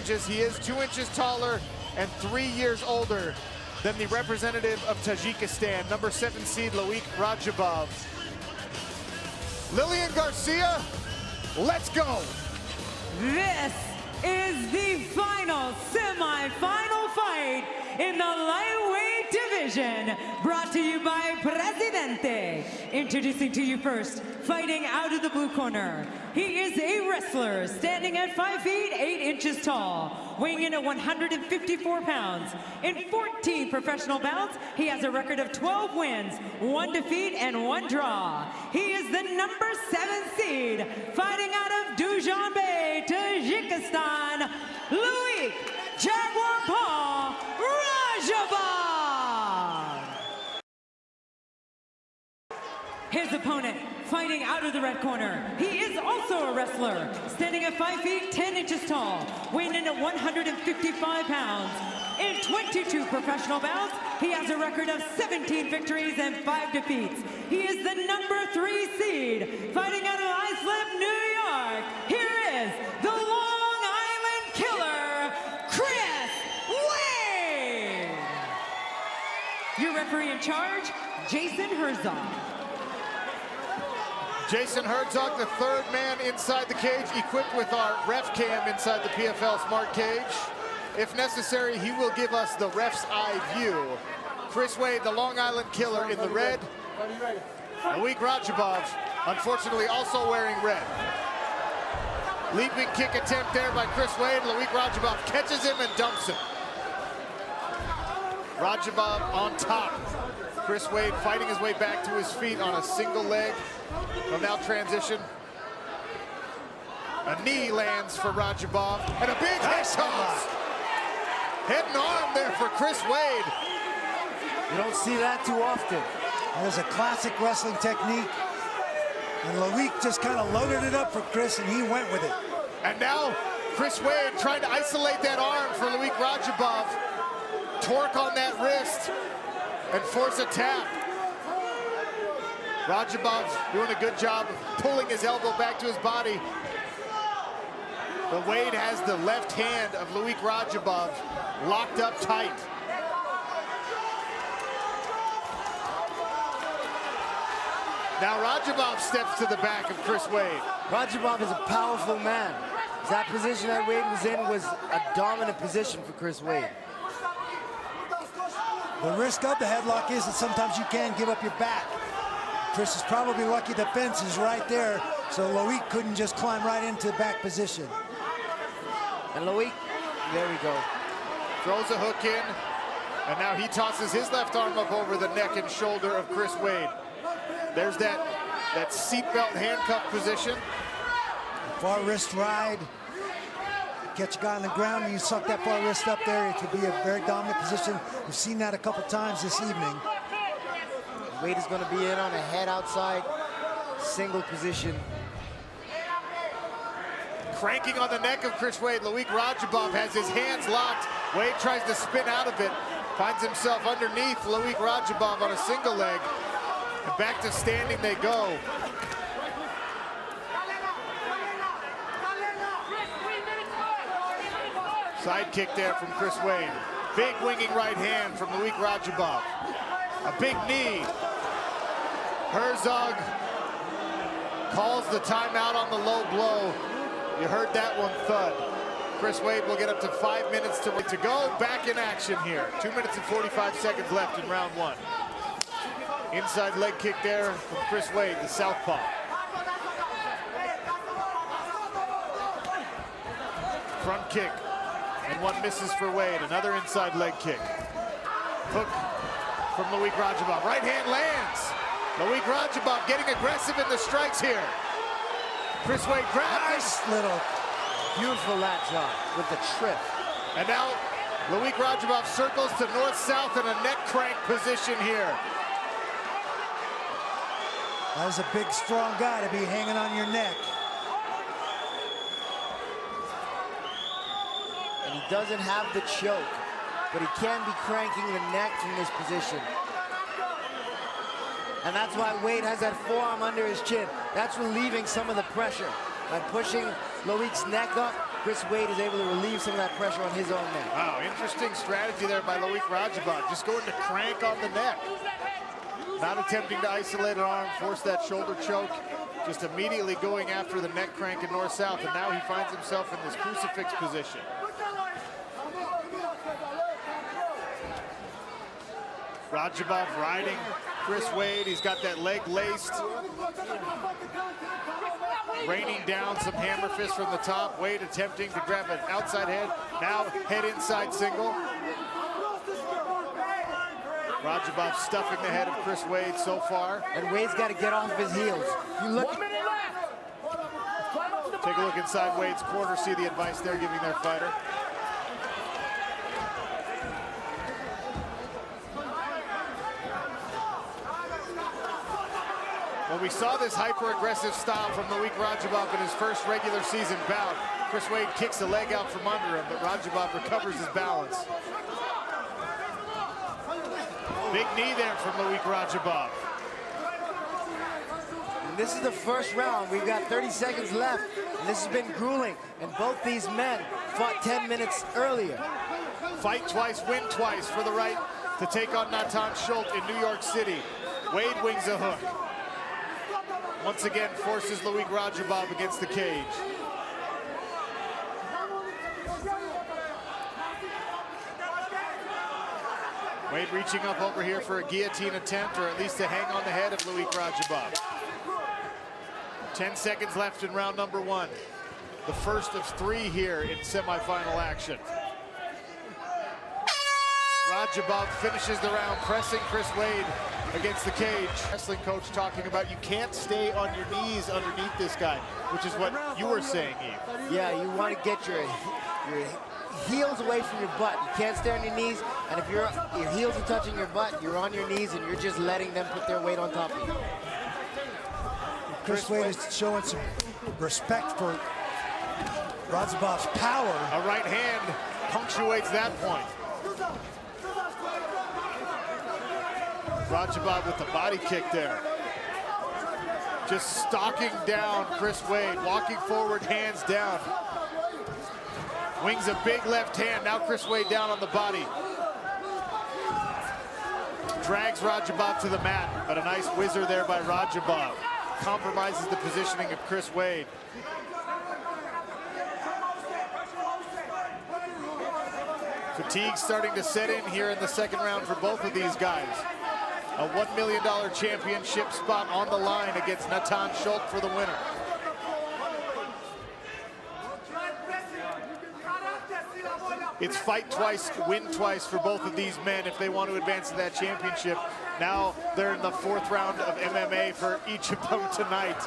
inches. He is 2 inches taller and 3 years older than the representative of Tajikistan, number 7 seed Loik Raджабов. Lillian Garcia, let's go. This is the final semi-final fight in the lightweight division, brought to you by Presidente. Introducing to you first, fighting out of the blue corner. He is a wrestler standing at 5 feet 8 inches tall, weighing in at 154 pounds. In 14 professional bouts, he has a record of 12 wins, 1 defeat, and 1 draw. He is the number 7 seed, fighting out of Dushanbe, Tajikistan, Loik Raджабов. His opponent, fighting out of the red corner. He is also a wrestler, standing at 5 feet 10 inches tall, weighing in at 155 pounds. In 22 professional bouts, he has a record of 17 victories and 5 defeats. He is the number 3 seed, fighting out of Islip, New York. Here is the Long Island Killer, Chris Uэйд. Your referee in charge, Jason Herzog. Jason Herzog, the 3rd man inside the cage, equipped with our ref cam inside the PFL Smart Cage. If necessary, he will give us the ref's eye view. Chris Uэйd, the Long Island Killer, in the red. Loik Raджабov, unfortunately, also wearing red. Leaping kick attempt there by Chris Uэйd. Loik Raджabov catches him and dumps him. Raджabov on top. Chris Uэйd fighting his way back to his feet on a single leg. He'll now transition. A knee lands for Raджabov, and a big head toss. Head and arm there for Chris Uэйd. You don't see that too often. That was a classic wrestling technique. And Loik just kind of loaded it up for Chris, and he went with it. And now Chris Uэйd trying to isolate that arm for Loik Raджabov. Torque on that wrist and force a tap. Raджabov doing a good job of pulling his elbow back to his body. But Uэйd has the left hand of Loik Raджabov locked up tight. Now Raджabov steps to the back of Chris Uэйd. Raджabov is a powerful man. That position that Uэйd was in was a dominant position for Chris Uэйd. The risk of the headlock is that sometimes you can give up your back. Chris is probably lucky the fence is right there, so Loik couldn't just climb right into the back position. And Loik, there we go. Throws a hook in, and now he tosses his left arm up over the neck and shoulder of Chris Uэйd. There's that seatbelt handcuff position. Far wrist ride. Catch a guy on the ground and you suck that far wrist up there, it could be a very dominant position. We've seen that a couple times this evening. Uэйd is going to be in on a head outside, single position. Cranking on the neck of Chris Uэйd. Loik Raджabov has his hands locked. Uэйd tries to spin out of it. Finds himself underneath Loik Raджabov on a single leg. And back to standing they go. Side kick there from Chris Uэйd. Big winging right hand from Loik Raджabov. A big knee. Herzog calls the timeout on the low blow. You heard that one thud. Chris Uэйd will get up to 5 minutes to go. Back in action here. 2 minutes and 45 seconds left in round 1. Inside leg kick there from Chris Uэйd, the southpaw. Front kick. And one misses for Uэйd. Another inside leg kick. Hook from Loik Raджabov. Right hand lands. Loik Raджabov getting aggressive in the strikes here. Chris Uэйd grabs. Nice little. Beautiful lat drop with the trip. And now Loik Raджabov circles to north-south in a neck crank position here. That was a big, strong guy to be hanging on your neck. And he doesn't have the choke, but he can be cranking the neck from this position. And that's why Uэйd has that forearm under his chin. That's relieving some of the pressure by pushing Loik's neck up Chris Wade is able to relieve some of that pressure on his own neck. Wow, interesting strategy there by Loik Raджабов. Just going to crank on the neck. Not attempting to isolate an arm, force that shoulder choke. Just immediately going after the neck crank in north-south, and now he finds himself in this crucifix position. Raджабов riding Chris Wade. He's got that leg laced. Raining down some hammer fists from the top. Wade attempting to grab an outside head. Now head inside single. Raджабов stuffing the head of Chris Wade so far. And Wade's got to get off his heels. You look. Take a look inside Wade's corner. See the advice they're giving their fighter. Well, we saw this hyper-aggressive style from Loik Raджабов in his first regular season bout. Chris Wade kicks the leg out from under him, but Raджабov recovers his balance. Big knee there from Loik Raджабov. And this is the first round. We've got 30 seconds left, and this has been grueling. And both these men fought 10 minutes earlier. Fight twice, win twice for the right to take on Natan Schulte in New York City. Wade wings a hook. Once again, forces Loik Raджabov against the cage. Wade reaching up over here for a guillotine attempt, or at least to hang on the head of Loik Raджabov. 10 seconds left in round number one. The first of three here in semifinal action. Raджабov finishes the round, pressing Chris Wade against the cage. Wrestling coach talking about you can't stay on your knees underneath this guy, which is what you were saying, Eve. Yeah, you want to get your heels away from your butt. You can't stay on your knees, and if your heels are touching your butt, you're on your knees and you're just letting them put their weight on top of you. Chris Wade is showing some respect for Raджабov's power. A right hand punctuates that point. Raджabov with the body kick there. Just stalking down Chris Wade, walking forward, hands down. Wings a big left hand, now Chris Wade down on the body. Drags Raджabov to the mat, but a nice whizzer there by Raджabov. Compromises the positioning of Chris Wade. Fatigue starting to set in here in the second round for both of these guys. A $1 million championship spot on the line against Natan Schulte for the winner. It's fight twice, win twice for both of these men if they want to advance to that championship. Now they're in the fourth round of MMA for each of them tonight.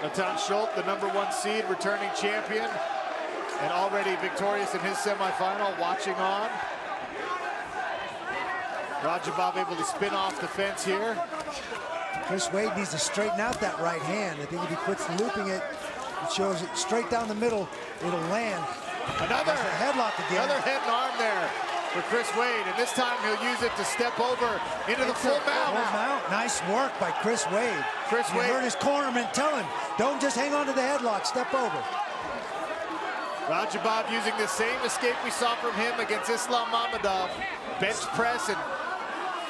Natan Schulte, the #1 seed, returning champion, and already victorious in his semifinal, watching on. Raджabov able to spin off the fence here. Chris Wade needs to straighten out that right hand. I think if he quits looping it, it shows it straight down the middle, it'll land. Another headlock again. Another head and arm there for Chris Wade, and this time he'll use it to step over into the full mount. Nice work by Chris Wade. Chris Wade heard his cornerman tell him, don't just hang on to the headlock, step over. Raджabov using the same escape we saw from him against Islam Mammadov. Bench press and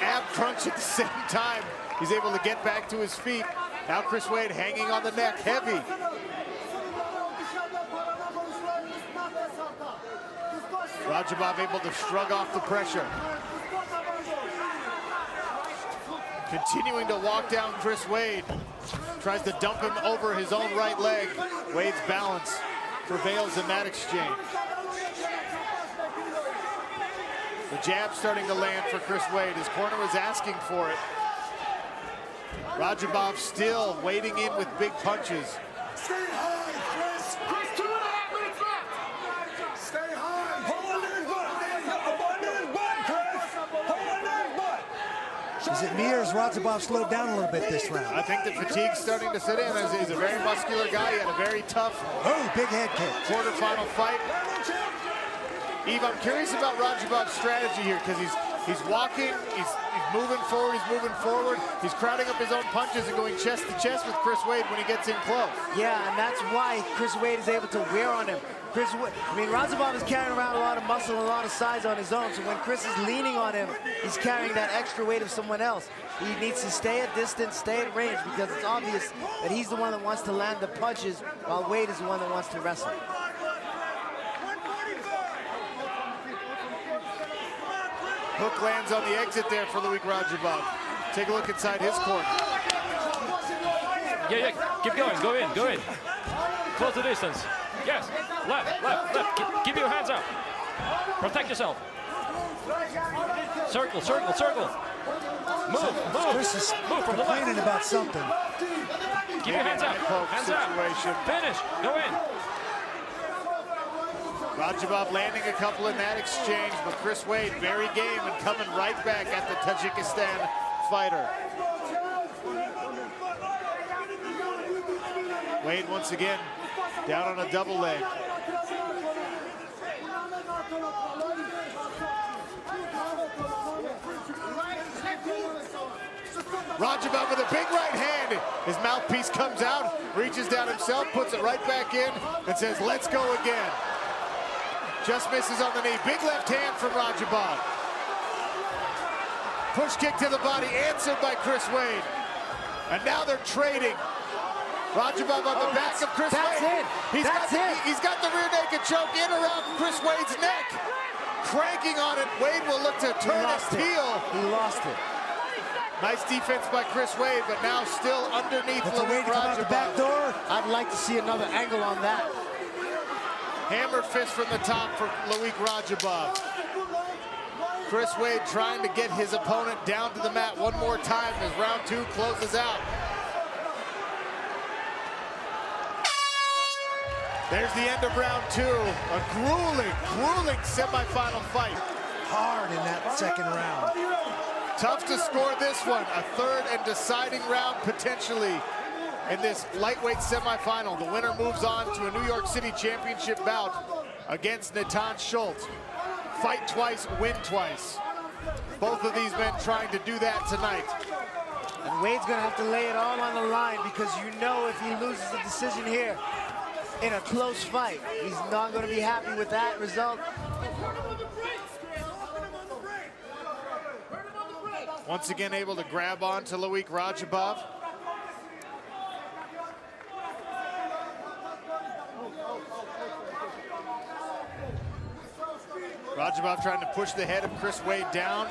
ab crunch at the same time. He's able to get back to his feet. Now Chris Wade hanging on the neck, heavy. Raджabov able to shrug off the pressure. Continuing to walk down Chris Wade. Tries to dump him over his own right leg. Wade's balance prevails in that exchange. The jab starting to land for Chris Wade. His corner was asking for it. Raджabov still wading in with big punches. Stay high, Chris. Chris, 2.5 minutes left. Stay high. Hold his butt. Hold his butt, Chris. Hold his butt. Is it me or has Rađabov slowed down a little bit this round? I think the fatigue's starting to set in. He's a very muscular guy. He had a very tough big head kick. Quarterfinal fight. Eve, I'm curious about Rađabov's strategy here because he's He's walking, he's moving forward, he's crowding up his own punches and going chest to chest with Chris Wade when he gets in close. Yeah, and that's why Chris Wade is able to wear on him. Raджабов is carrying around a lot of muscle and a lot of size on his own, so when Chris is leaning on him, he's carrying that extra weight of someone else. He needs to stay at distance, stay at range, because it's obvious that he's the one that wants to land the punches, while Wade is the one that wants to wrestle. Hook lands on the exit there for Lоик Раджабов. Take a look inside his corner. Yeah, keep going, go in. Close the distance. Yes, left. Keep your hands up. Protect yourself. Circle. Move. Chris is Move from the left. complaining about something. Keep your hands up. Hands up. Finish. Go in. Раджабов landing a couple in that exchange, but Chris Wade very game and coming right back at the Tajikistan fighter. Wade once again down on a double leg. Raджабов with a big right hand. His mouthpiece comes out, reaches down himself, puts it right back in, and says, let's go again. Just misses on the knee. Big left hand from Raджабов. Push kick to the body, answered by Chris Wade. And now they're trading. Raджабов on the back of Chris Wade. He's got the rear naked choke in around Chris Wade's neck. Cranking on it. Wade will look to turn and peel. He lost it. Nice defense by Chris Wade, but now still underneath Lоик Раджабов. Back door. I'd like to see another angle on that. Hammer fist from the top for Lоик Раджабов. Chris Wade trying to get his opponent down to the mat one more time as round 2 closes out. There's the end of round 2. A grueling semifinal fight. Hard in that second round. Tough to score this one. A third and deciding round potentially in this lightweight semifinal. The winner moves on to a New York City Championship bout against Natan Schultz. Fight twice, win twice. Both of these men trying to do that tonight. And Wade's gonna have to lay it all on the line, because you know if he loses the decision here in a close fight, he's not gonna be happy with that result. Once again able to grab on to Lоик Раджабов. Раджабов trying to push the head of Chris Wade down.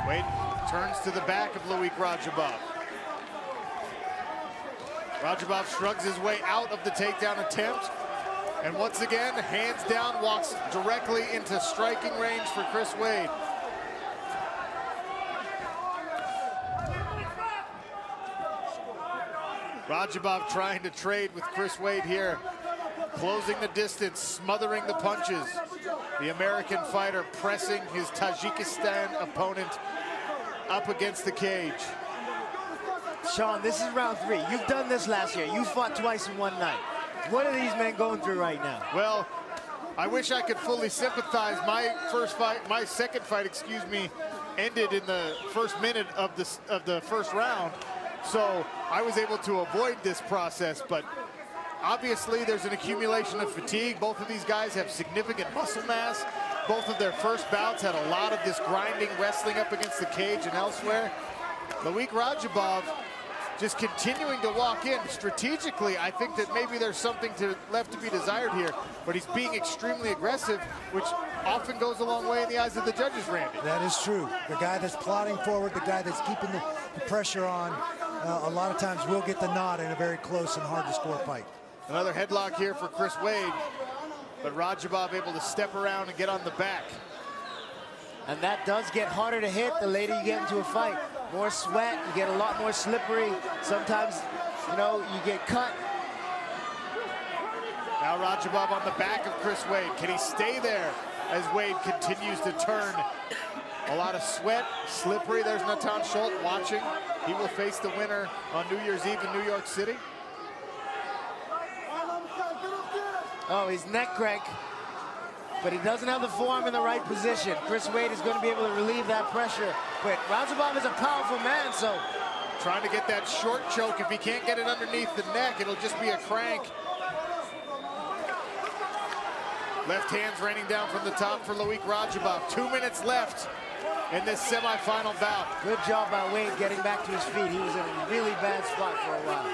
Wade turns to the back of Lоик Раджабов. Раджабов shrugs his way out of the takedown attempt. And once again, hands down, walks directly into striking range for Chris Wade. Раджабов trying to trade with Chris Wade here. Closing the distance, smothering the punches. The American fighter pressing his Tajikistan opponent up against the cage. Sean, this is round 3. You've done this last year. You fought twice in one night. What are these men going through right now? Well, I wish I could fully sympathize. My second fight, excuse me, ended in the first minute of the first round. So I was able to avoid this process, but obviously there's an accumulation of fatigue. Both of these guys have significant muscle mass. Both of their first bouts had a lot of this grinding, wrestling up against the cage and elsewhere. Lоик Раджабов just continuing to walk in. Strategically, I think that maybe there's something left to be desired here, but he's being extremely aggressive, which often goes a long way in the eyes of the judges, Randy. That is true. The guy that's plodding forward, the guy that's keeping the pressure on, a lot of times will get the nod in a very close and hard to score fight. Another headlock here for Chris Wade, but Raджабов able to step around and get on the back. And that does get harder to hit the later you get into a fight. More sweat, you get a lot more slippery. Sometimes, you know, you get cut. Now Raджабov on the back of Chris Wade. Can he stay there as Wade continues to turn? A lot of sweat, slippery. There's Natan Schultz watching. He will face the winner on New Year's Eve in New York City. Oh, his neck crank. but he doesn't have the forearm in the right position. Chris Wade is going to be able to relieve that pressure, but Raджабов is a powerful man, so. Trying to get that short choke. If he can't get it underneath the neck, it'll just be a crank. Left hand's raining down from the top for Lоик Раджабов. 2 minutes left in this semifinal bout. Good job by Wade getting back to his feet. He was in a really bad spot for a while.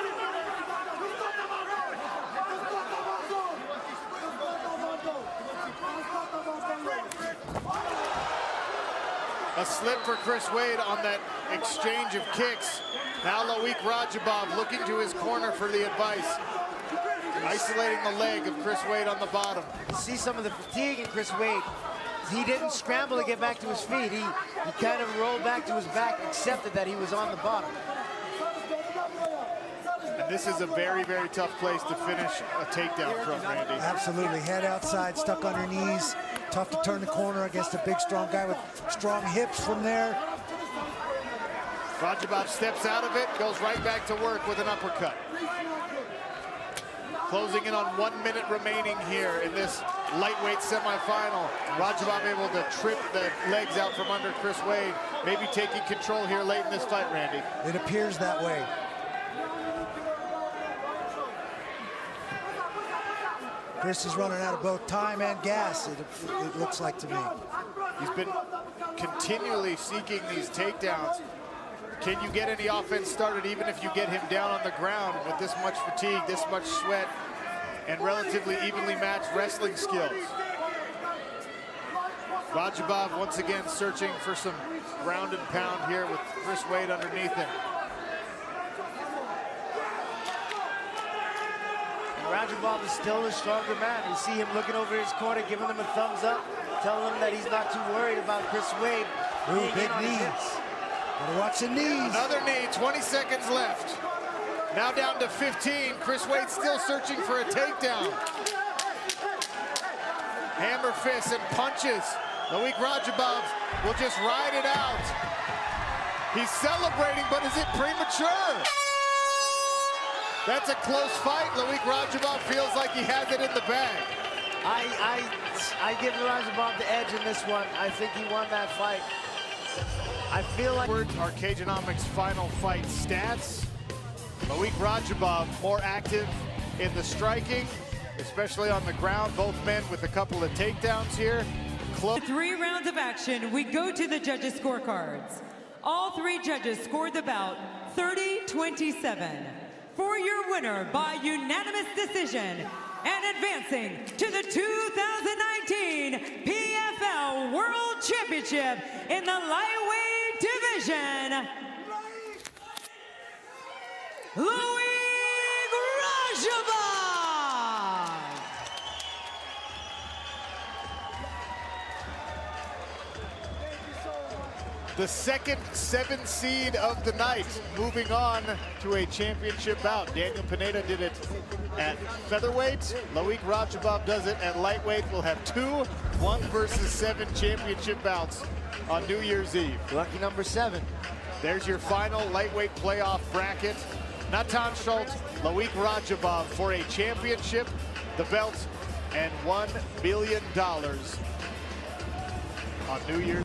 A slip for Chris Wade on that exchange of kicks. Now Lоик Раджабов looking to his corner for the advice. Isolating the leg of Chris Wade on the bottom. You see some of the fatigue in Chris Wade. He didn't scramble to get back to his feet. He kind of rolled back to his back, accepted that he was on the bottom. And this is a very, very tough place to finish a takedown from, Randy. Absolutely. Head outside, stuck on her knees. Tough to turn the corner against a big, strong guy with strong hips from there. Raджабов steps out of it, goes right back to work with an uppercut. Closing in on 1 minute remaining here in this lightweight semifinal. Raджабов able to trip the legs out from under Chris Wade, maybe taking control here late in this fight, Randy. It appears that way. Chris is running out of both time and gas, it looks like to me. He's been continually seeking these takedowns. Can you get any offense started even if you get him down on the ground with this much fatigue, this much sweat, and relatively evenly matched wrestling skills? Raджабов once again searching for some ground and pound here with Chris Wade underneath him. Raджabov is still a stronger man. You see him looking over his corner, giving him a thumbs up, telling him that he's not too worried about Chris Wade. Ooh, big knees. Gotta watch the knees. Another knee, 20 seconds left. Now down to 15. Chris Wade still searching for a takedown. Hammer fists and punches. Lоик Раджабов will just ride it out. He's celebrating, but is it premature? That's a close fight. Lоик Раджабов feels like he has it in the bag. I give Raджabov the edge in this one. I think he won that fight. I feel like... Our Cageonomics final fight stats. Lоик Раджабов more active in the striking, especially on the ground. Both men with a couple of takedowns here. 3 rounds of action, we go to the judges' scorecards. All 3 judges scored the bout 30-27. For your winner by unanimous decision and advancing to the 2019 PFL World Championship in the lightweight division, Lоик Раджабов. The second 7 seed of the night, moving on to a championship bout. Daniel Pineda did it at featherweight. Lоик Раджабов does it at lightweight. We'll have 2 1 versus 7 championship bouts on New Year's Eve. Lucky number 7. There's your final lightweight playoff bracket. Natan Schultz, Lоик Раджабов for a championship, the belt, and $1 billion on New Year's.